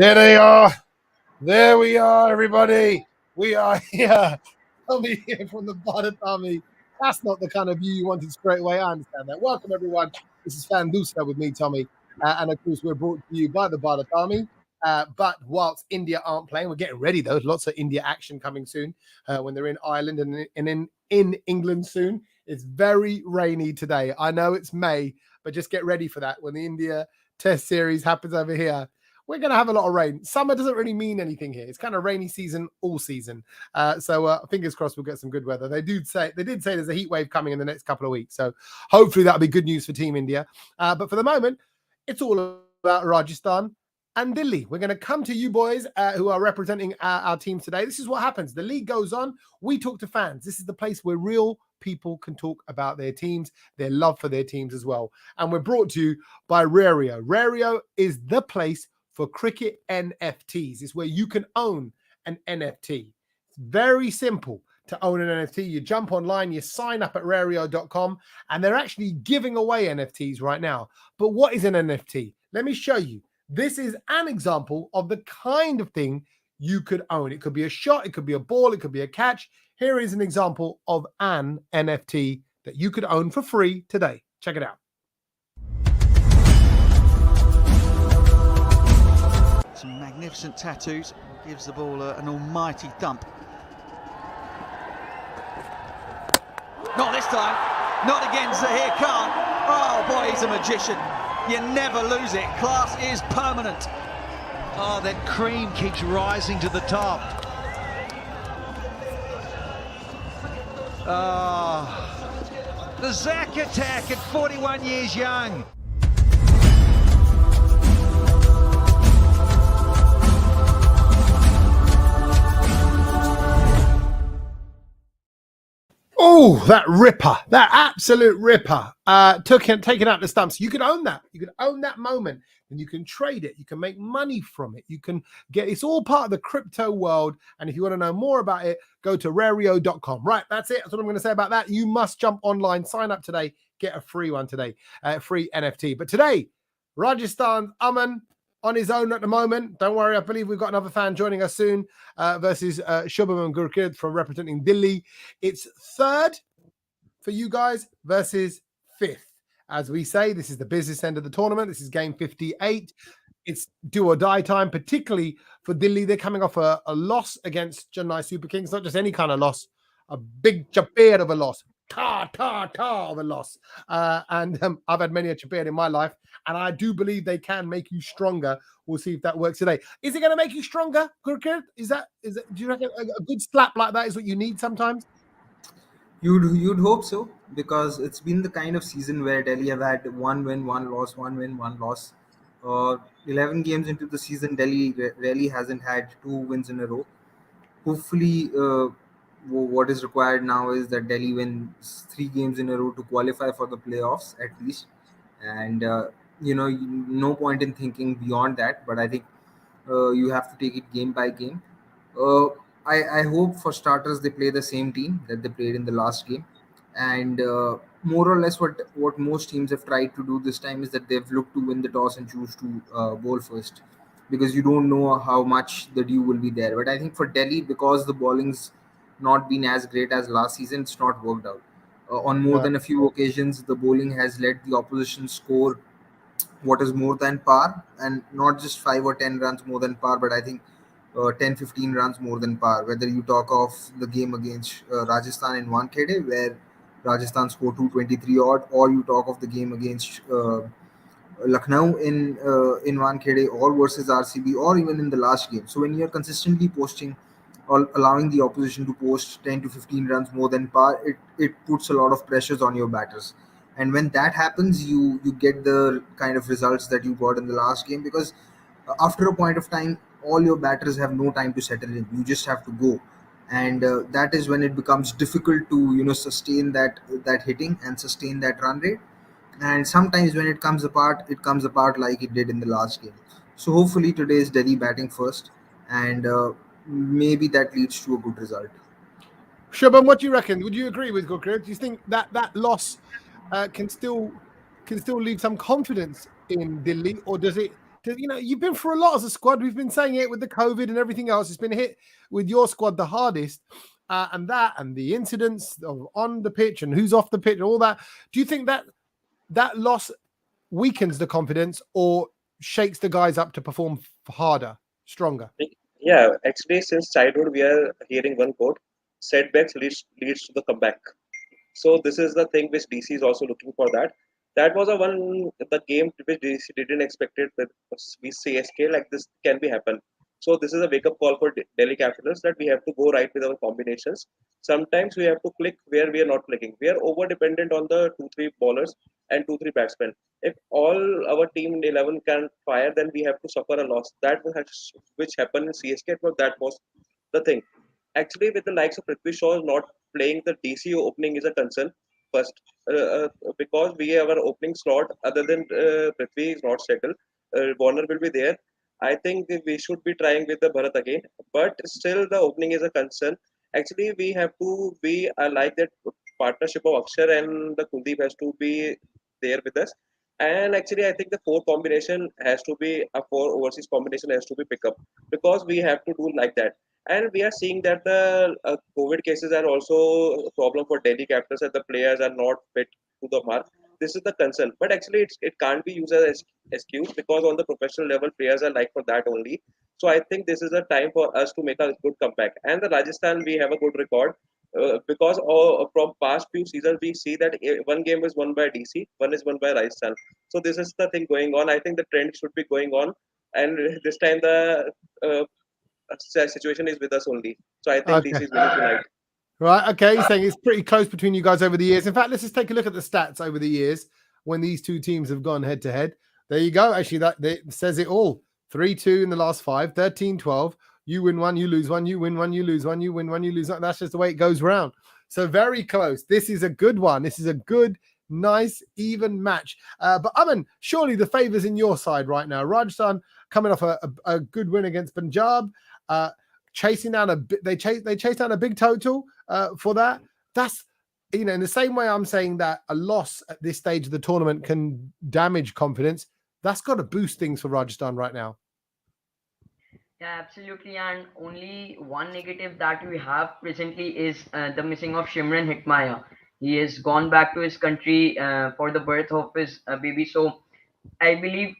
There they are. There we are, everybody. We are here. Tommy here from the Bada Tommy. That's not the kind of view you wanted straight away. I understand that. Welcome, everyone. This is Fan Doosra with me, Tommy. And of course, we're brought to you by the Bada Tommy. But whilst India aren't playing, we're getting ready, though. Lots of India action coming soon when they're in Ireland and in England soon. It's very rainy today. I know it's May, but just get ready for that when the India Test Series happens over here. We're going to have a lot of rain. Summer doesn't really mean anything here. It's kind of rainy season all season. So fingers crossed we'll get some good weather. They did say there's a heat wave coming in the next couple of weeks. So hopefully that'll be good news for Team India. But for the moment, it's all about Rajasthan and Delhi. We're going to come to you boys who are representing our teams today. This is what happens. The league goes on. We talk to fans. This is the place where real people can talk about their teams, their love for their teams as well. And we're brought to you by Rario. Rario is the place for cricket NFTs. It's where you can own an NFT. It's very simple to own an NFT. You jump online, you sign up at rario.com, and they're actually giving away NFTs right now. But what is an NFT? Let me show you. This is an example of the kind of thing you could own. It could be a shot, it could be a ball, it could be a catch. Here is an example of an NFT that you could own for free today. Check it out. Some magnificent tattoos. Gives the ball an almighty thump. Not this time. Not again Zahir Khan. Oh boy, he's a magician. You never lose it. Class is permanent. Oh, that cream keeps rising to the top. Oh, the Zach attack at 41 years young. Oh, that ripper, that absolute ripper, taking out the stumps. You can own that. You can own that moment and you can trade it. You can make money from it. You can it's all part of the crypto world. And if you want to know more about it, go to rario.com. Right, that's it. That's what I'm going to say about that. You must jump online, sign up today, get a free one today, free NFT. But today, Rajasthan, Aman, on his own at the moment. Don't worry, I believe we've got another fan joining us soon versus Shubham and Gurkid from representing Delhi. It's third for you guys versus fifth. As we say, this is the business end of the tournament. This is game 58. It's do or die time, particularly for Delhi. They're coming off a loss against Chennai Super Kings, not just any kind of loss, a big chapir of a loss. Of a loss. And I've had many a chapir in my life, and I do believe they can make you stronger. We'll see if that works today. Is it going to make you stronger, Gurkid? Do you reckon a good slap like that is what you need sometimes? You'd hope so, because it's been the kind of season where Delhi have had one win, one loss, one win, one loss. 11 games into the season, Delhi really hasn't had 2 wins in a row. Hopefully, what is required now is that Delhi wins 3 games in a row to qualify for the playoffs at least. And no point in thinking beyond that. But I think you have to take it game by game. Uh, I hope, for starters, they play the same team that they played in the last game. And more or less, what most teams have tried to do this time is that they've looked to win the toss and choose to bowl first, because you don't know how much the dew will be there. But I think for Delhi, because the bowling's not been as great as last season, it's not worked out. On more than a few occasions, the bowling has let the opposition score what is more than par, and not just 5 or 10 runs more than par, but I think 10 15 runs more than par. Whether you talk of the game against Rajasthan in Wankhede, where Rajasthan scored 223 odd, or you talk of the game against Lucknow in Wankhede, or versus RCB, or even in the last game. So when you're consistently posting or allowing the opposition to post 10 to 15 runs more than par, it puts a lot of pressures on your batters. And when that happens, you get the kind of results that you got in the last game, because after a point of time, all your batters have no time to settle in. You just have to go. And that is when it becomes difficult to sustain that hitting and sustain that run rate. And sometimes when it comes apart like it did in the last game. So hopefully today is Delhi batting first, and maybe that leads to a good result. Shubham, what do you reckon? Would you agree with Gurkid? Do you think that loss can still leave some confidence in Delhi, or does it You've been through a lot as a squad. We've been saying it with the COVID and everything else. It's been hit with your squad the hardest, and the incidents on the pitch and who's off the pitch and all that. Do you think that loss weakens the confidence or shakes the guys up to perform harder, stronger? Yeah, actually, since childhood, we are hearing one quote: "Setbacks leads to the comeback." So this is the thing which DC is also looking for. That was a one the game which DC didn't expect it with CSK like this can be happen. So this is a wake up call for Delhi Capitals that we have to go right with our combinations. Sometimes we have to click where we are not clicking. We are over dependent on the 2-3 bowlers and 2-3 batsmen. If all our team 11 can fire, then we have to suffer a loss. Which happened in CSK. But that was the thing. Actually, with the likes of Prithvi Shaw not playing, the DC opening is a concern first, because we have our opening slot other than Prithvi is not settled. Warner will be there. I think we should be trying with the Bharat again, but still the opening is a concern. Actually, we have to be like that partnership of Akshar and the Kuldeep has to be there with us. And actually, I think the four combination has to be a four overseas combination has to be pick up because we have to do like that. And we are seeing that the COVID cases are also a problem for Delhi Capitals and the players are not fit to the mark. This is the concern. But actually, it can't be used as excuse because on the professional level, players are like for that only. So I think this is a time for us to make a good comeback. And the Rajasthan, we have a good record. Because from past few seasons, we see that one game is won by DC, one is won by Rajasthan. So this is the thing going on. I think the trend should be going on, and this time the situation is with us only. So I think Okay. DC is winning tonight. Right. Okay. You're saying it's pretty close between you guys over the years. In fact, let's just take a look at the stats over the years when these two teams have gone head to head. There you go. Actually, that says it all. 3-2 in the last 5, 13-12. You win one, you lose one, you win one, you lose one, you win one, you lose one. That's just the way it goes round. So very close. This is a good one. This is a good, nice, even match. But Aman, surely the favour's in your side right now. Rajasthan coming off a good win against Punjab. Chasing down they chased down a big total for that. That's in the same way I'm saying that a loss at this stage of the tournament can damage confidence. That's got to boost things for Rajasthan right now. Yeah, absolutely. And only one negative that we have presently is the missing of Shimran Hitmaya. He has gone back to his country for the birth of his baby. So I believe,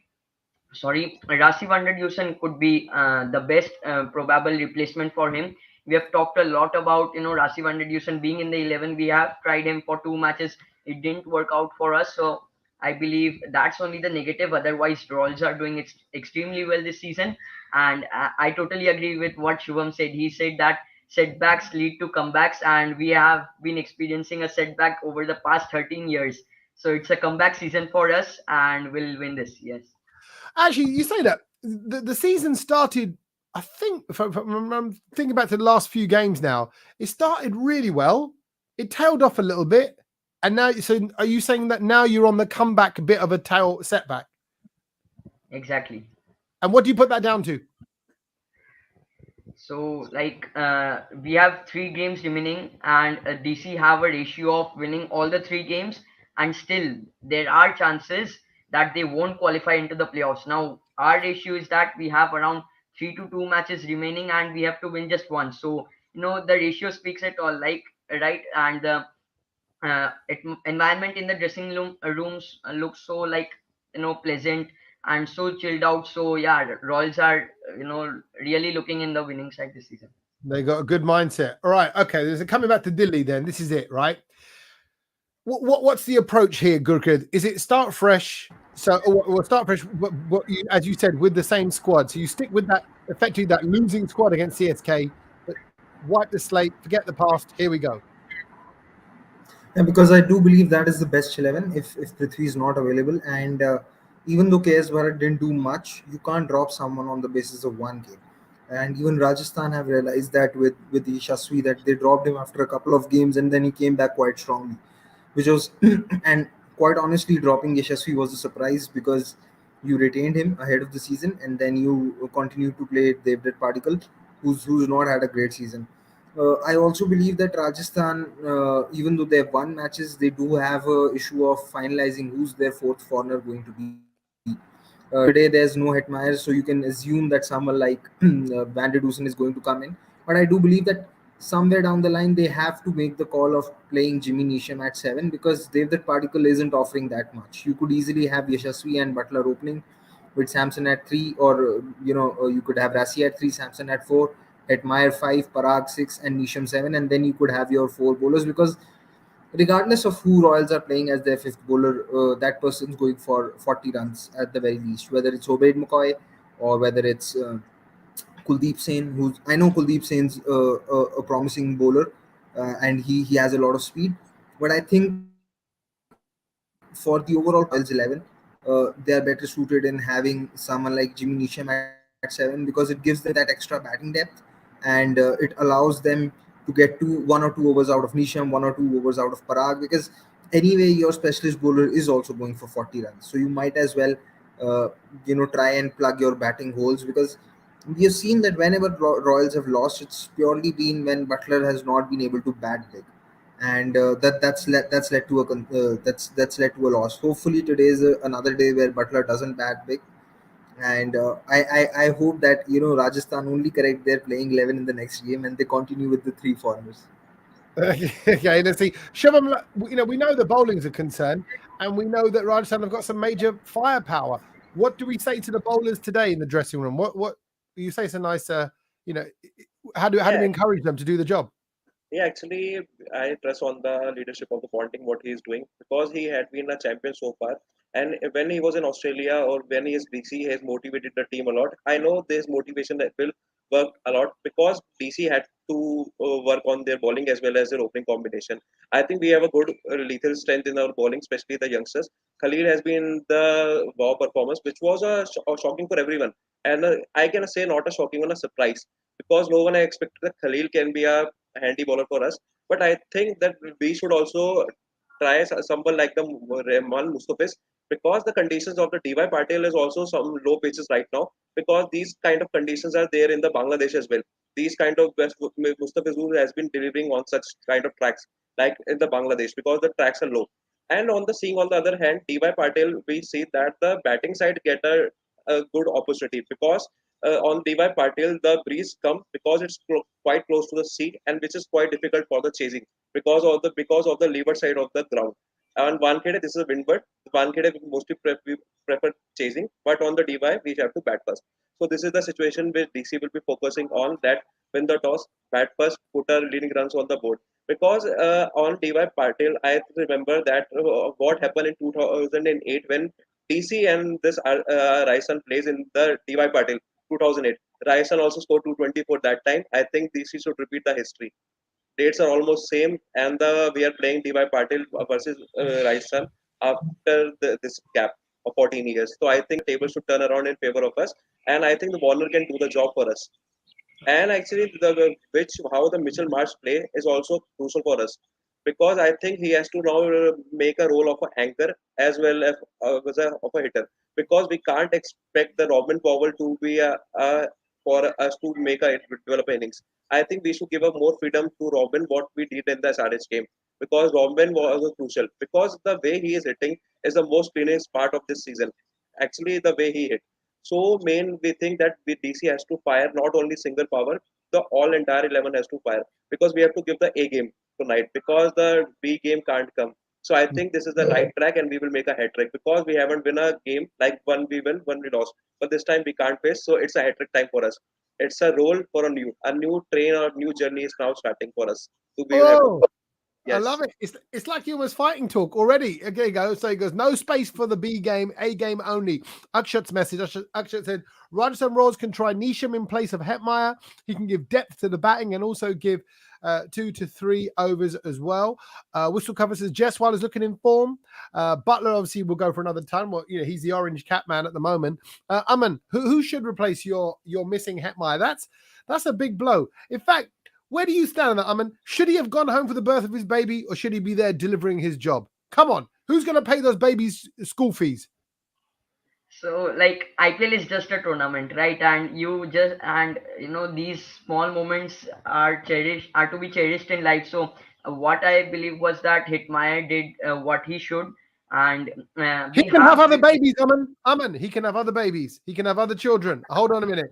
sorry, Rasi Vanderdusen could be the best probable replacement for him. We have talked a lot about Rasi Vanderdusen being in the 11. We have tried him for 2 matches. It didn't work out for us. So I believe that's only the negative. Otherwise, Royals are doing extremely well this season. And I totally agree with what Shubham said. He said that setbacks lead to comebacks, and we have been experiencing a setback over the past 13 years. So it's a comeback season for us, and we'll win this. Yes. Actually, you say that the season started. I think if I'm thinking back to the last few games now, it started really well. It tailed off a little bit, and now. So, are you saying that now you're on the comeback bit of a tail setback? Exactly. And what do you put that down to? So, we have 3 games remaining, and DC have a ratio of winning all the 3 games, and still there are chances that they won't qualify into the playoffs. Now, our ratio is that we have around 3 to 2 matches remaining, and we have to win just one. So, the ratio speaks it all, right? And the environment in the dressing rooms looks so pleasant and so chilled out. So yeah, Royals are really looking in the winning side this season. They got a good mindset. All right, okay. There's coming back to Delhi. Then this is it, right? What's the approach here, Gurkha? Is it start fresh? So we'll start fresh. As you said, with the same squad. So you stick with that, effectively that losing squad against CSK, but wipe the slate, forget the past. Here we go. Yeah, because I do believe that is the best 11 if Prithvi is not available. And even though KS Bharat didn't do much, you can't drop someone on the basis of one game. And even Rajasthan have realized that with Yashasvi that they dropped him after a couple of games and then he came back quite strongly, which was and quite honestly dropping Yashasvi was a surprise because you retained him ahead of the season and then you continue to play Devdutt Padikkal, who's not had a great season. I also believe that Rajasthan, even though they have won matches, they do have a issue of finalizing who's their fourth foreigner going to be. Today there's no Hetmeyer, so you can assume that someone like Van der Dusen is going to come in. But I do believe that somewhere down the line they have to make the call of playing Jimmy Neesham at 7, because Devdutt Particle isn't offering that much. You could easily have Yashasvi and Butler opening with Samson at 3, or you could have Rassi at 3, Samson at 4, Hetmeyer 5, Parag 6, and Neesham 7, and then you could have your 4 bowlers, because regardless of who Royals are playing as their fifth bowler, that person's going for 40 runs at the very least. Whether it's Obaid McCoy or whether it's Kuldeep Sen, who's I know Kuldeep Sen's a promising bowler, and he has a lot of speed. But I think for the overall quality of Royals 11, they are better suited in having someone like Jimmy Neesham at 7, because it gives them that extra batting depth, and it allows them to get 1 or 2 overs out of Neesham, 1 or 2 overs out of Parag, because anyway your specialist bowler is also going for 40 runs, so you might as well uh, try and plug your batting holes, because we have seen that whenever Royals have lost, it's purely been when Butler has not been able to bat big, and that's led to that's led to a loss. Hopefully, today is another day where Butler doesn't bat big, and I hope that Rajasthan only correct their playing 11 in the next game and they continue with the three foreigners. Okay, let's see. Shubham, we know the bowling's a concern, and we know that Rajasthan have got some major firepower. What do we say to the bowlers today in the dressing room? What you say? It's a nice, you know, how do we Yeah, encourage them to do the job? yeah. Actually, I trust on the leadership of the Ponting what he is doing because he had been a champion so far. And when he was in Australia or when he is DC, he has motivated the team a lot. I know this motivation that will work a lot because DC had to work on their bowling as well as their opening combination. I think we have a good lethal strength in our bowling, especially the youngsters. Khalil has been the wow performance, which was a shocking for everyone. And I can say not a shocking one, a surprise because no one expected that Khalil can be a handy bowler for us. But I think that we should also try someone like the Rahman Mustafis because the conditions of the DY Patel is also some low pitches right now because these kind of conditions are there in the Bangladesh as well. These kind of best Mustafizur has been delivering on such kind of tracks like in the Bangladesh because the tracks are low. And on the seeing on the other hand, DY Patel, we see that the batting side get a good opportunity because on DY Patil, the breeze comes because it's quite close to the sea and which is quite difficult for the chasing because of the leeward side of the ground. On Wankhede, this is a windward. Wankhede mostly we prefer chasing, but on the DY we have to bat first. So this is the situation where DC will be focusing on that win the toss, bat first, put our leading runs on the board. Because on DY Patil, I remember that what happened in 2008 when DC and this Raisan plays in the DY Patil 2008. Rajasthan also scored 224 that time. I think DC should repeat the history. Dates are almost same, and we are playing DY Patil versus Rajasthan after this gap of 14 years. So I think the table should turn around in favor of us, and I think the Warner can do the job for us. And actually, the which how the Mitchell Marsh play is also crucial for us because I think he has to now make a role of an anchor as well of a hitter because we can't expect the Robin Powell to be for us to make a develop innings. I think we should give a more freedom to Robin what we did in the SRH game because Robin was crucial because the way he is hitting is the most cleanest part of this season. Actually, the way he hit. So main we think that DC has to fire not only single power, the all entire 11 has to fire because we have to give the A game tonight because the B game can't come. So I think this is the right track and we will make a hat trick because we haven't won a game like one we win, one we lost. But this time we can't face, so it's a hat trick time for us. It's a role for a new train or new journey is now starting for us. So we will have Oh, I yes. love it. It's like you was fighting talk already. Okay, go. So he goes, no space for the B game, A game only. Akshat's message. Akshat said, Rajasthan Royals can try Nisham in place of Hetmeyer. He can give depth to the batting and also give 2 to 3 overs as well. Whistle cover says Jaiswal is looking in form. Butler obviously will go for another ton. Well, he's the orange cap man at the moment. Aman, who should replace your missing Hetmeyer? That's a big blow. In fact, where do you stand on that, Aman? Should he have gone home for the birth of his baby or should he be there delivering his job? Come on. Who's going to pay those babies' school fees? So like IPL is just a tournament, right? And these small moments are to be cherished in life. So what I believe was that Hitmaya did what he should. and He we can have have other witnessed. babies, Aman. Aman, he can have other babies. He can have other children. Hold on a minute.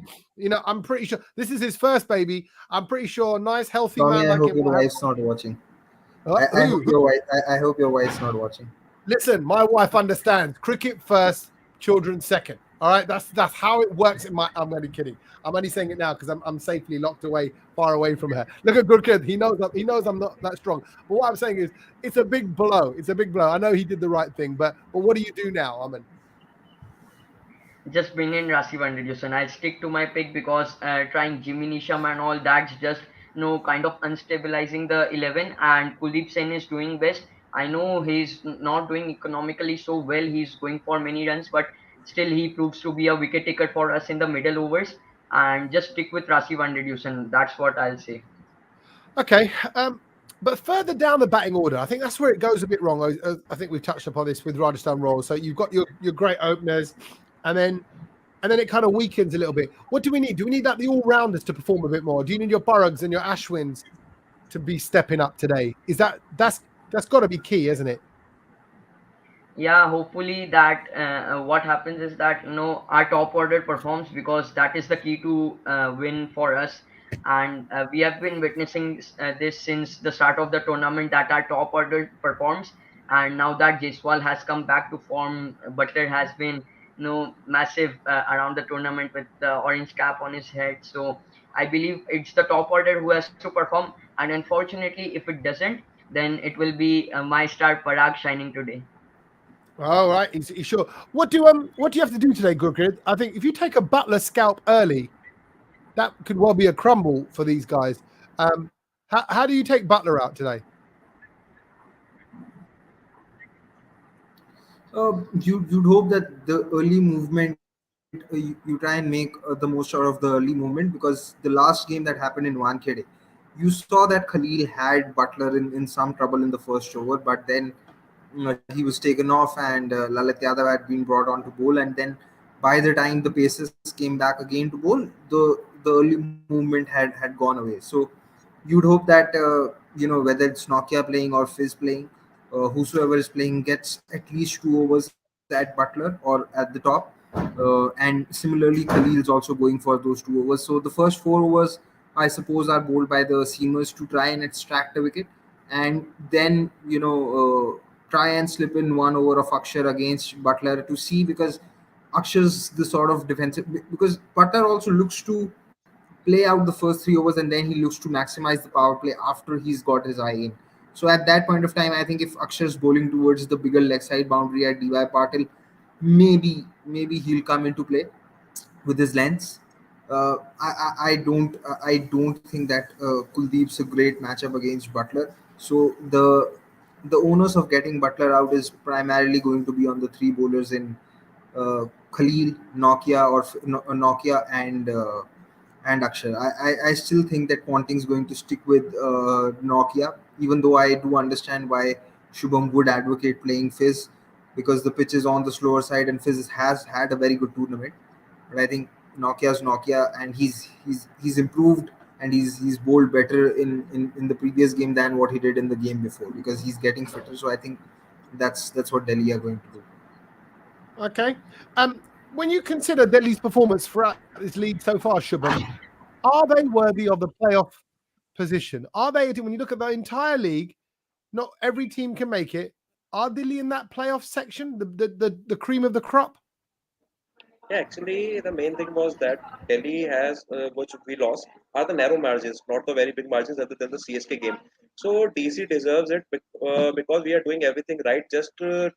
I'm pretty sure this is his first baby. I'm pretty sure a nice, healthy Tommy, man I like hope him your will have. wife's not watching. I hope Who? your wife. I hope your wife's not watching. Listen, my wife understands. Cricket first, children second. All right, that's how it works. I'm only kidding. I'm only saying it now because I'm safely locked away, far away from her. Look at good kid. He knows I'm not that strong. But what I'm saying is, it's a big blow. It's a big blow. I know he did the right thing, but what do you do now, Aman? Just bring in Rasivan Reduction. I'll stick to my pick because trying Jimmy Nisham and all that's just kind of unstabilizing the 11. And Kuldeep Sen is doing best. I know he's not doing economically so well. He's going for many runs, but still he proves to be a wicket taker for us in the middle overs. And just stick with Rasivan Reduction. That's what I'll say. Okay. But further down the batting order, I think that's where it goes a bit wrong. I think we've touched upon this with Rajasthan Royals. So you've got your great openers, and then it kind of weakens a little bit. What do we need? Do we need the all-rounders to perform a bit more? Do you need your Burrugs and your Ashwins to be stepping up today? That's got to be key, isn't it? Yeah, hopefully that what happens is that our top order performs because that is the key to win for us. And we have been witnessing this since the start of the tournament that our top order performs. And now that Jaiswal has come back to form, Butler has been massive around the tournament with the orange cap on his head. So I believe it's the top order who has to perform. And unfortunately, if it doesn't, then it will be my star Parag shining today. All right, he's sure. What do you have to do today, Gurkid? I think if you take a Butler scalp early, that could well be a crumble for these guys. How do you take Butler out today? You'd hope that the early movement, you try and make the most out of the early movement, because the last game that happened in Wankhede, you saw that Khalil had Butler in some trouble in the first over, but then he was taken off, and Lalit Yadav had been brought on to bowl, and then by the time the paces came back again to bowl, the early movement had gone away. So you'd hope that whether it's Nokia playing or Fizz playing, whosoever is playing gets at least 2 overs at Butler or at the top. And similarly, Khalil's also going for those 2 overs. So the first 4 overs, I suppose, are bowled by the seamers to try and extract a wicket, and then try and slip in 1 over of Akshar against Butler to see, because Akshar's the sort of defensive, because Butler also looks to play out the first 3 overs, and then he looks to maximize the power play after he's got his eye in. So at that point of time, I think if Akshar's bowling towards the bigger leg side boundary at DY Patil, maybe he'll come into play with his lengths. I don't think that Kuldeep's a great matchup against Butler. So the onus of getting Butler out is primarily going to be on the three bowlers in Khalil, Nokia, and Akshar. I still think that Ponting's going to stick with Nokia, even though I do understand why Shubham would advocate playing Fizz, because the pitch is on the slower side and Fizz has had a very good tournament. But I think Nokia's Nokia, and he's improved, and he's bowled better in the previous game than what he did in the game before, because he's getting fitter. So I think that's what Delhi are going to do. Okay. When you consider Delhi's performance throughout this league so far, Shubham, are they worthy of the playoff position? Are they, when you look at the entire league, not every team can make it. Are Delhi in that playoff section, the cream of the crop? Yeah, actually, the main thing was that Delhi has, which we lost, are the narrow margins, not the very big margins other than the CSK game. So DC deserves it because we are doing everything right. Just 1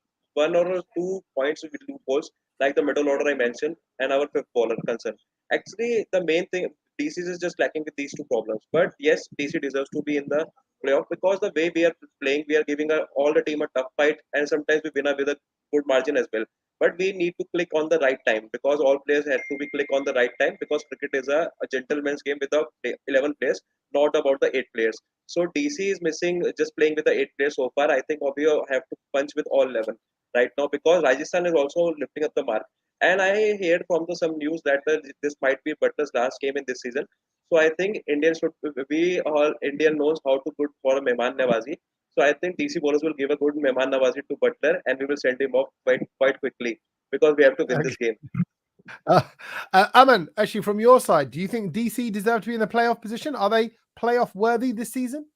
or 2 points with loopholes, like the middle order I mentioned, and our fifth bowler concern. Actually, the main thing, DC is just lacking with these two problems. But yes, DC deserves to be in the playoff because the way we are playing, we are giving all the team a tough fight, and sometimes we win with a good margin as well, but we need to click on the right time because all players have to be click on the right time because cricket is a gentleman's game with the 11 players, not about the 8 players. So DC is missing just playing with the 8 players so far. I think we have to punch with all 11 right now because Rajasthan is also lifting up the mark. And I heard from some news that this might be Butler's last game in this season. So I think Indians should, we all Indian knows how to put for a Mehman Nawazi. So I think DC bowlers will give a good Mehman Nawazi to Butler, and we will send him off quite quickly because we have to win this game. Aman, actually, from your side, do you think DC deserve to be in the playoff position? Are they playoff worthy this season?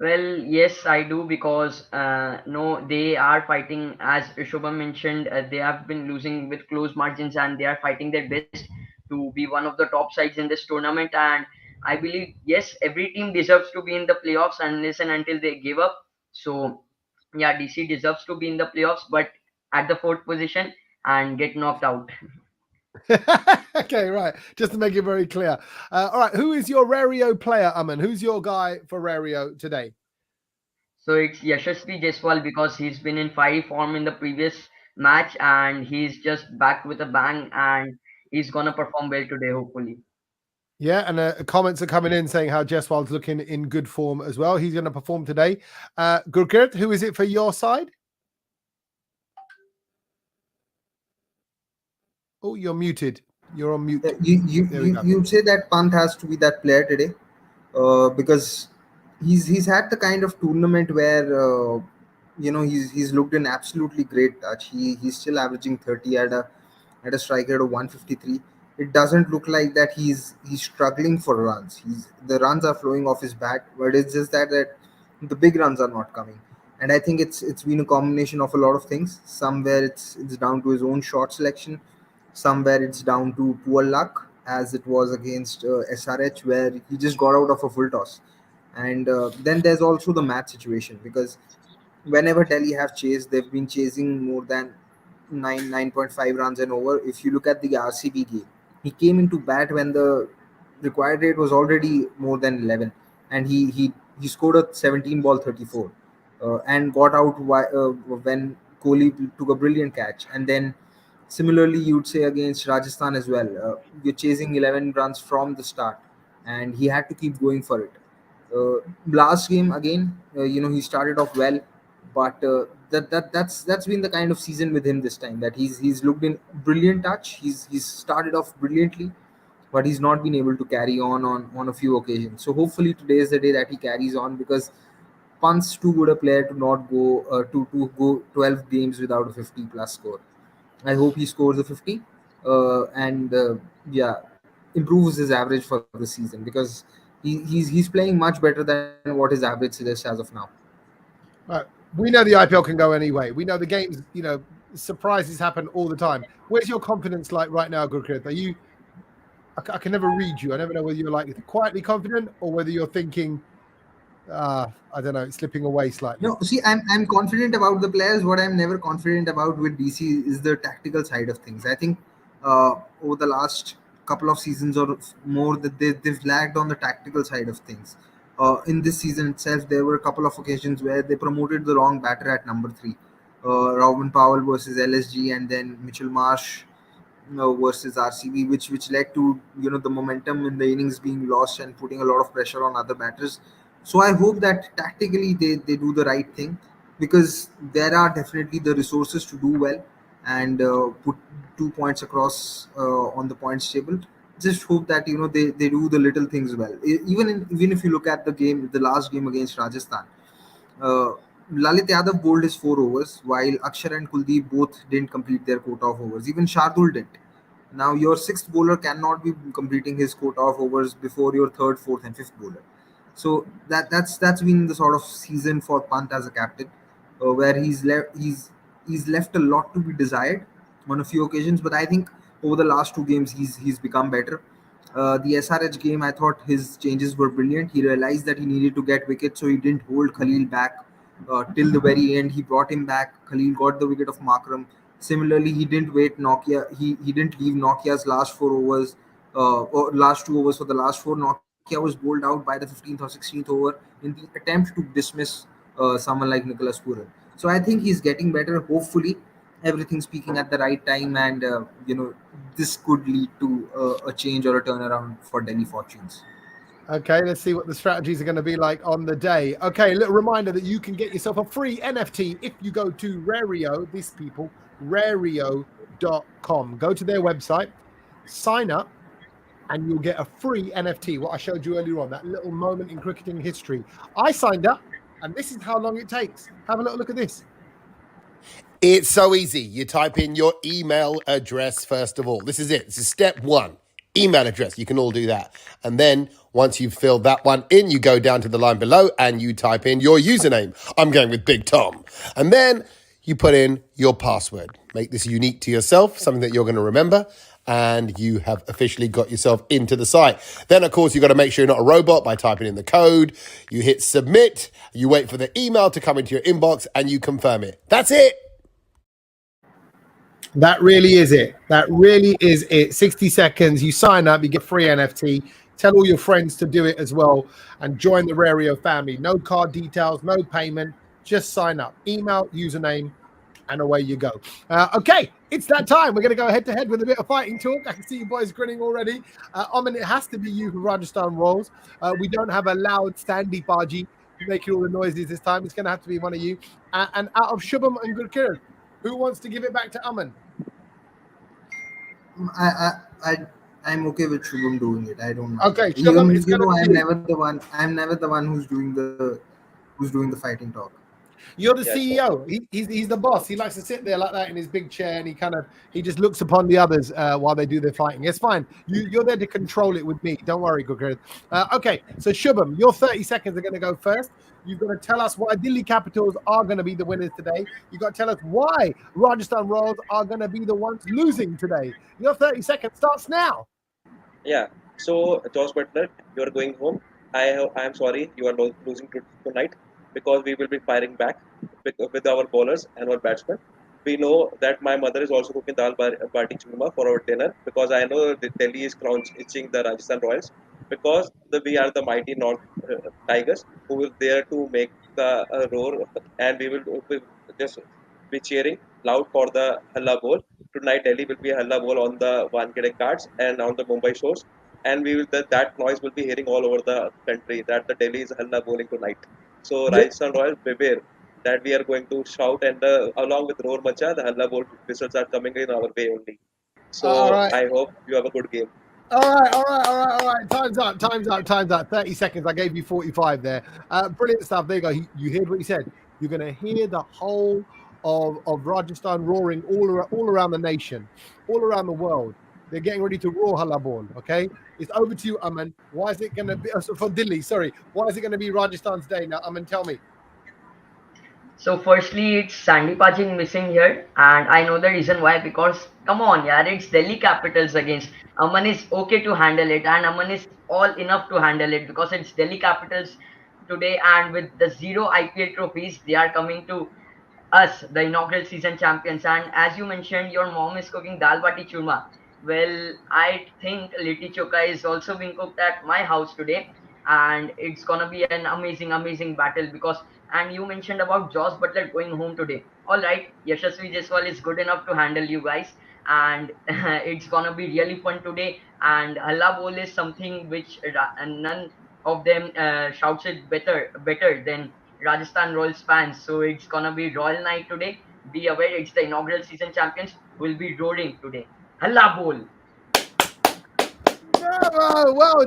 Well, yes, I do because no, they are fighting as Shobham mentioned. They have been losing with close margins, and they are fighting their best to be one of the top sides in this tournament. And I believe yes, every team deserves to be in the playoffs unless and until they give up. So yeah, DC deserves to be in the playoffs, but at the fourth position and get knocked out. Okay, right. Just to make it very clear. All right. Who is your Rario player, Aman? Who's your guy for Rario today? So it's Yashasvi Jaiswal because he's been in fiery form in the previous match and he's just back with a bang and he's gonna perform well today, hopefully. Yeah, and comments are coming in saying how Jaiswal's looking in good form as well. He's going to perform today. Gurkert, who is it for your side? Oh, you're muted. You're on mute. You'd say that Pant has to be that player today, because he's had the kind of tournament where he's looked in absolutely great touch. He's still averaging 30 at a strike rate of 153. It doesn't look like that he's struggling for runs. The runs are flowing off his bat, but it's just that the big runs are not coming. And I think it's been a combination of a lot of things. Somewhere it's down to his own shot selection. Somewhere it's down to poor luck, as it was against SRH, where he just got out of a full toss. And then there's also the match situation, because whenever Delhi have chased, they've been chasing more than 9.5 runs and over. If you look at the RCB game, he came into bat when the required rate was already more than 11, and he scored a 17 ball 34, and got out when Kohli took a brilliant catch. And then similarly, you'd say against Rajasthan as well, you're chasing 11 runs from the start, and he had to keep going for it. Last game again, he started off well, but that's been the kind of season with him this time, that he's looked in brilliant touch. He's started off brilliantly, but he's not been able to carry on a few occasions. So hopefully today is the day that he carries on, because Pant's too good a player to not go to go 12 games without a 50 plus score. I hope he scores a 50, and yeah, improves his average for the season, because he's playing much better than what his average suggests as of now. Right. We know the IPL can go anyway. We know the games, surprises happen all the time. Where's your confidence like right now, Gurkrit? Are you, I can never read you. I never know whether you're like quietly confident or whether you're thinking, I don't know, it's slipping away slightly. No, see, I'm confident about the players. What I'm never confident about with DC is the tactical side of things. I think over the last couple of seasons or more, that they've lagged on the tactical side of things. In this season itself, there were a couple of occasions where they promoted the wrong batter at number three. Robin Powell versus LSG, and then Mitchell Marsh versus RCB, which led to the momentum in the innings being lost and putting a lot of pressure on other batters. So I hope that tactically they do the right thing, because there are definitely the resources to do well and put 2 points across on the points table. Just hope that they do the little things well. Even if you look at the last game against Rajasthan, uh, Lalit Yadav bowled his 4 overs, while Akshar and Kuldeep both didn't complete their quota of overs. Even Shardul didn't. Now your sixth bowler cannot be completing his quota of overs before your third, fourth, and fifth bowler. So that's been the sort of season for Pant as a captain, where he's left a lot to be desired on a few occasions. But I think over the last 2 games he's become better. The SRH game, I thought his changes were brilliant. He realized that he needed to get wickets, so he didn't hold Khalil back till the very end. He brought him back. Khalil got the wicket of Makram. Similarly, he didn't wait Nokia. He didn't leave Nokia's last 4 overs, or last 2 overs for the last four. Nokia was bowled out by the 15th or 16th over in the attempt to dismiss someone like Nicholas Puran. So I think he's getting better. Hopefully, everything's peaking at the right time, and this could lead to a change or a turnaround for Delhi fortunes. Okay, let's see what the strategies are going to be like on the day. Okay, a little reminder that you can get yourself a free NFT if you go to Rario, Rario.com. Go to their website, sign up, and you'll get a free NFT. What I showed you earlier on, that little moment in cricketing history. I signed up And this is how long it takes. Have a little look at this. It's so easy. You type in your email address first of all. This is it. This is step one. Email address. You can all do that. And then once you've filled that one in, you go down to the line below and you type in your username. I'm going with Big Tom. And then you put in your password. Make this unique to yourself, something that you're going to remember. And you have officially got yourself into the site. Then, of course, you've got to make sure you're not a robot by typing in the code. You hit submit. You wait for the email to come into your inbox and you confirm it. That's it. That really is it. That really is it. 60 seconds. You sign up. You get free NFT. Tell all your friends to do it as well and join the Rario family. No card details, no payment. Just sign up. Email, username, and away you go. Okay, it's that time. We're going to go head to head with a bit of fighting talk. I can see you boys grinning already. It has to be you from Rajasthan Royals. We don't have a loud Sandy Baji making all the noises this time. It's going to have to be one of you. And out of Shubham and Gurkiran, who wants to give it back to Aman? I'm okay with Shubham doing it. I don't know. Okay, Shubham, it's I'm never the one. I'm never the one who's doing the fighting talk. You're the CEO. He's the boss. He likes to sit there like that in his big chair, and he just looks upon the others while they do their fighting. It's fine. You're there to control it with me. Don't worry, Gurkiran. Okay, so Shubham, your 30 seconds are going to go first. You've got to tell us why Delhi Capitals are going to be the winners today. You've got to tell us why Rajasthan Royals are going to be the ones losing today. Your 30 seconds starts now. Yeah. So, Josh Butler, you are going home. I am sorry you are losing tonight because we will be firing back with our bowlers and our batsmen. We know that my mother is also cooking dal bati churma for our dinner because I know that Delhi is itching the Rajasthan Royals because we are the mighty North Tigers who will there to make the roar and we will just be cheering loud for the Halla Bowl. Tonight Delhi will be a Halla Bowl on the Wankhede cards and on the Mumbai shores and we will that noise will be hearing all over the country that the Delhi is Halla bowling tonight. So Rajasthan Royals beware that we are going to shout and along with Roar Macha, the Halla Bowl whistles are coming in our way only. So I hope you have a good game. All right. Time's up. 30 seconds. I gave you 45 there. Brilliant stuff. There you go. You heard what he said. You're going to hear the whole of Rajasthan roaring all around the nation, all around the world. They're getting ready to roar Halla Ball. Okay, it's over to you, Aman. Why is it going to be for Delhi? Sorry, why is it going to be Rajasthan's day now? Aman, tell me. So firstly, it's Sandy Pajin missing here, and I know the reason why, because come on, yeah, it's Delhi Capitals against. Aman is okay to handle it, and Aman is all enough to handle it because it's Delhi Capitals today, and with the 0 IPL trophies, they are coming to us, the inaugural season champions. And as you mentioned, your mom is cooking dal bati churma. Well, I think Litti Choka is also being cooked at my house today, and it's gonna be an amazing battle because. And you mentioned about Josh Butler going home today. All right, Yashasvi Jaiswal is good enough to handle you guys, and it's gonna be really fun today. And Halla Bowl is something which none of them shouts it better than Rajasthan Royals fans. So it's gonna be Royal Night today. Be aware, it's the inaugural season champions will be roaring today. Halla Bowl. Oh, well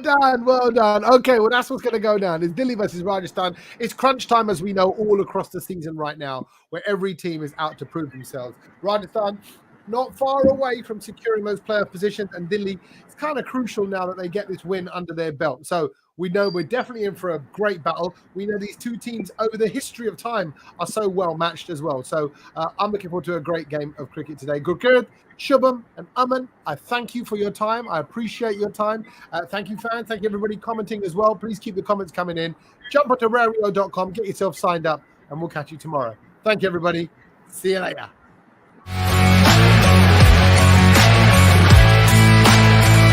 done. Okay, well, that's what's going to go down. It's Delhi versus Rajasthan. It's crunch time, as we know, all across the season right now, where every team is out to prove themselves. Rajasthan, not far away from securing those playoff positions, and Delhi, it's kind of crucial now that they get this win under their belt. So we know we're definitely in for a great battle. We know these two teams over the history of time are so well matched as well. So I'm looking forward to a great game of cricket today. Gurkirat, Shubham and Aman, I thank you for your time. I appreciate your time. Thank you, fans. Thank you, everybody commenting as well. Please keep the comments coming in. Jump onto Rario.com, get yourself signed up, and we'll catch you tomorrow. Thank you, everybody. See you later.